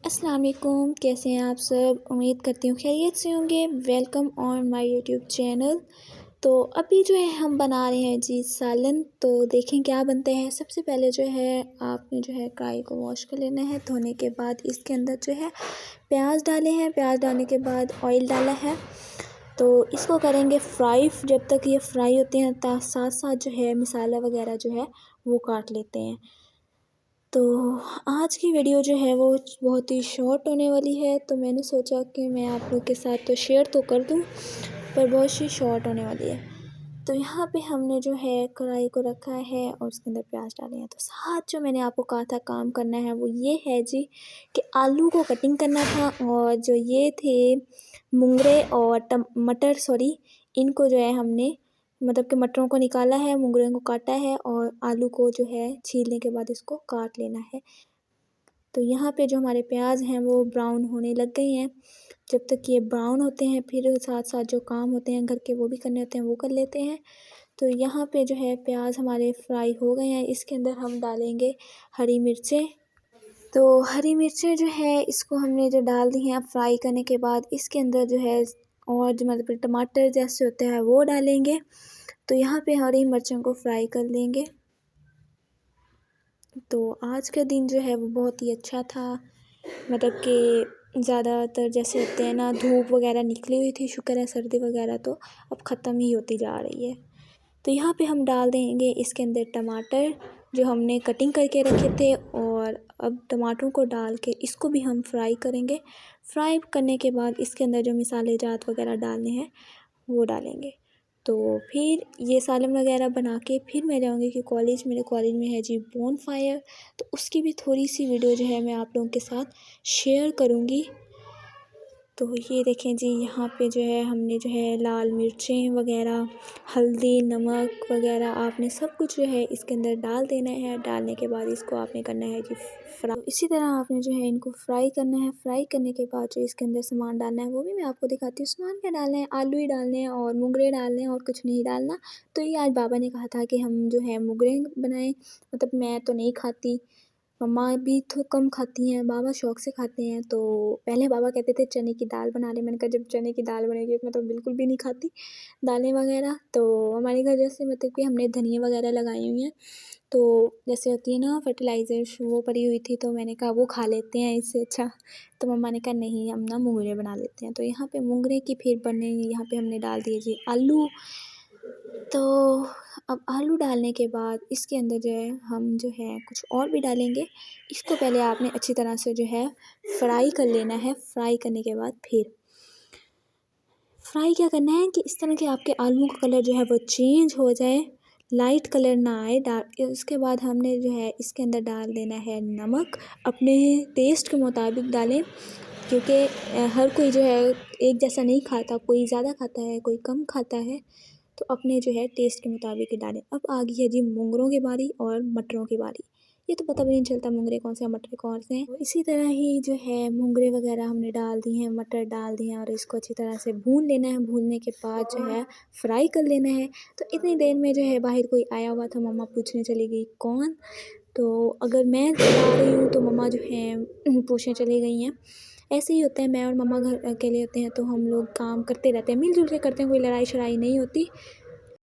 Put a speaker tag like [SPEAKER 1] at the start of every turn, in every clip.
[SPEAKER 1] अस्सलाम वालेकुम, कैसे हैं आप सब। उम्मीद करती हूँ खैरियत से होंगे। Welcome on my YouTube channel. तो अभी जो है हम बना रहे हैं जी सालन। तो देखें क्या बनते हैं। सबसे पहले जो है आपने जो है कढ़ाई को वॉश कर लेना है। धोने के बाद इसके अंदर जो है प्याज डाले हैं। प्याज डालने के बाद ऑयल डाला है। तो इसको करेंगे फ्राई। जब तक ये फ्राई होते हैं साथ साथ जो है मसाला वगैरह जो है वो काट लेते हैं। तो आज की वीडियो जो है वो बहुत ही शॉर्ट होने वाली है। तो मैंने सोचा कि मैं आप लोग के साथ तो शेयर तो कर दूं, पर बहुत ही शॉर्ट होने वाली है। तो यहाँ पे हमने जो है कढ़ाई को रखा है और उसके अंदर प्याज डाले हैं। तो साथ जो मैंने आपको कहा था काम करना है वो ये है जी कि आलू को कटिंग करना था। और जो ये थे मुंगरे और मटर सॉरी, इनको जो है हमने मतलब कि मटरों को निकाला है, मुंगरे को काटा है और आलू को जो है छीलने के बाद इसको काट लेना है। तो यहाँ पे जो हमारे प्याज हैं वो ब्राउन होने लग गए हैं। जब तक ये ब्राउन होते हैं फिर साथ साथ जो काम होते हैं घर के वो भी करने होते हैं, वो कर लेते हैं। तो यहाँ पे जो है प्याज हमारे फ्राई हो गए हैं। इसके अंदर हम डालेंगे हरी मिर्चें। तो हरी मिर्चें जो है इसको हमने जो डाल दी हैं फ्राई करने के बाद, इसके अंदर जो है और जो मतलब टमाटर जैसे होते हैं वो डालेंगे। तो यहाँ पे हरी मिर्चों को फ्राई कर लेंगे। तो आज का दिन जो है वो बहुत ही अच्छा था। मतलब कि ज़्यादातर जैसे होते हैं ना, धूप वगैरह निकली हुई थी, शुक्र है सर्दी वगैरह तो अब ख़त्म ही होती जा रही है। तो यहाँ पे हम डाल देंगे इसके अंदर टमाटर जो हमने कटिंग करके रखे थे। और अब टमाटरों को डाल के इसको भी हम फ्राई करेंगे। फ्राई करने के बाद इसके अंदर जो मसाले जात वगैरह डालने हैं वो डालेंगे। तो फिर ये सालन वगैरह बना के फिर मैं जाऊँगी कि कॉलेज, मेरे कॉलेज में है जी बोन फायर। तो उसकी भी थोड़ी सी वीडियो जो है मैं आप लोगों के साथ शेयर करूँगी। तो ये देखें जी, यहाँ पे जो है हमने जो है लाल मिर्चें वगैरह, हल्दी, नमक वगैरह आपने सब कुछ जो है इसके अंदर डाल देना है। डालने के बाद इसको आपने करना है जी फ्राई। इसी तरह आपने जो है इनको फ्राई करना है। फ्राई करने के बाद जो इसके अंदर सामान डालना है वो भी मैं आपको दिखाती हूँ। सामान क्या डालना है, आलू ही डालने हैं और मुंगरे डालने हैं और कुछ नहीं डालना। तो ये आज बाबा ने कहा था कि हम जो है मुंगरे बनाएं। मतलब मैं तो नहीं खाती, मम्मा भी तो कम खाती हैं, बाबा शौक से खाते हैं। तो पहले बाबा कहते थे चने की दाल बना ले। मैंने कहा जब चने की दाल बनेगी मैं तो बिल्कुल भी नहीं खाती दालें वगैरह। तो हमारे घर जैसे मतलब कि हमने धनिया वगैरह लगाई हुई हैं। तो जैसे होती है ना फर्टिलाइज़र वो पड़ी हुई थी, तो मैंने कहा वो खा लेते हैं इससे अच्छा। तो मम्मा ने कहा नहीं, हम ना मुंगरे बना लेते हैं। तो यहाँ पे मुंगरे की फिर बने, यहाँ पे हमने डाल दिए जी आलू। तो अब आलू डालने के बाद इसके अंदर जो है हम जो है कुछ और भी डालेंगे। इसको पहले आपने अच्छी तरह से जो है फ्राई कर लेना है। फ्राई करने के बाद फिर फ्राई क्या करना है कि इस तरह के आपके आलू का कलर जो है वो चेंज हो जाए, लाइट कलर ना आए। उसके बाद हमने जो है इसके अंदर डाल देना है नमक। अपने टेस्ट के मुताबिक डालें, क्योंकि हर कोई जो है एक जैसा नहीं खाता, कोई ज़्यादा खाता है कोई कम खाता है। तो अपने जो है टेस्ट के मुताबिक ही डालें। अब आ गई है जी मुंगरों की बारी और मटरों की बारी। ये तो पता भी नहीं चलता मुंगरे कौन से हैं मटर कौन से हैं। तो इसी तरह ही जो है मुंगरे वगैरह हमने डाल दी हैं, मटर डाल दिए हैं और इसको अच्छी तरह से भून लेना है। भूनने के बाद जो है फ्राई कर लेना है। तो इतनी देर में जो है बाहर कोई आया हुआ था, मम्मा पूछने चली गई कौन। तो अगर मैं चला रही हूँ तो मम्मा जो है पूछने चली गई हैं। ऐसे ही होता है, मैं और मम्मा घर अकेले होते हैं तो हम लोग काम करते रहते हैं, मिलजुल के करते हैं, कोई लड़ाई शड़ाई नहीं होती।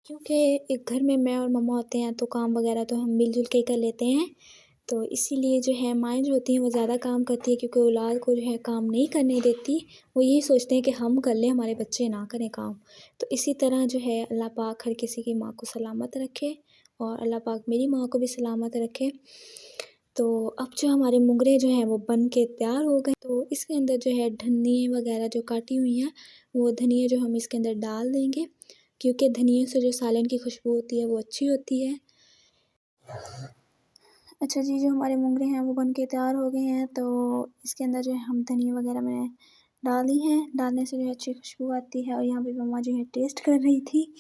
[SPEAKER 1] क्योंकि एक घर में मैं और मम्मा होते हैं तो काम वगैरह तो हम मिलजुल के ही कर लेते हैं। तो इसीलिए जो है माएँ जो होती हैं वो ज़्यादा काम करती है, क्योंकि औलाद को जो है काम नहीं करने देती। वो यही सोचते हैं कि हम कर लें, हमारे बच्चे ना करें काम। तो इसी तरह जो है अल्लाह पाक हर किसी की माँ को सलामत रखे और अल्लाह पाक मेरी माँ को भी सलामत रखे। तो अब जो हमारे मुंगरे जो हैं वो बन के तैयार हो गए। तो इसके अंदर जो है धनिये वगैरह जो काटी हुई हैं वो धनिये जो हम इसके अंदर डाल देंगे, क्योंकि धनिये से जो सालन की खुशबू होती है वो अच्छी होती है। अच्छा जी, जो हमारे मुंगरे हैं वो बन के तैयार हो गए हैं। तो इसके अंदर जो है हम धनिया वगैरह मैंने डाल दी हैं। डालने से जो है अच्छी खुशबू आती है। और यहाँ पे मम्मा जो है टेस्ट कर रही थी।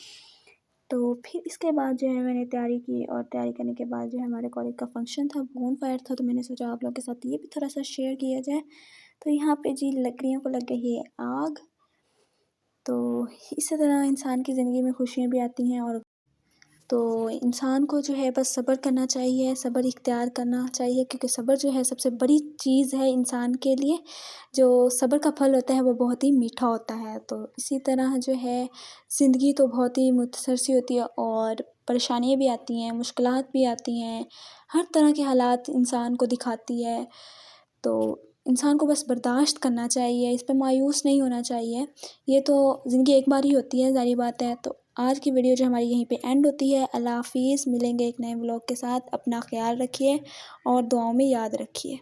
[SPEAKER 1] तो फिर इसके बाद जो है मैंने तैयारी की और तैयारी करने के बाद जो है हमारे कॉलेज का फंक्शन था, बोन फायर था। तो मैंने सोचा आप लोगों के साथ ये भी थोड़ा सा शेयर किया जाए। तो यहाँ पे जी लकड़ियों को लग गई है आग। तो इसी तरह इंसान की ज़िंदगी में खुशियाँ भी आती हैं और तो इंसान को जो है बस सब्र करना चाहिए, सब्र इख्तियार करना चाहिए, क्योंकि सब्र जो है सबसे बड़ी चीज़ है इंसान के लिए। जो सब्र का फल होता है वो बहुत ही मीठा होता है। तो इसी तरह जो है ज़िंदगी तो बहुत ही मुख्तसर सी होती है और परेशानियाँ भी आती हैं, मुश्किलात भी आती हैं, हर तरह के हालात इंसान को दिखाती है। तो इंसान को बस बर्दाश्त करना चाहिए, इस पे मायूस नहीं होना चाहिए। ये तो ज़िंदगी एक बार ही होती है, ज़ाहिर बात है। तो आज की वीडियो जो हमारी यहीं पे एंड होती है। अल्लाह हाफ़िज़, मिलेंगे एक नए व्लॉग के साथ। अपना ख़्याल रखिए और दुआओं में याद रखिए।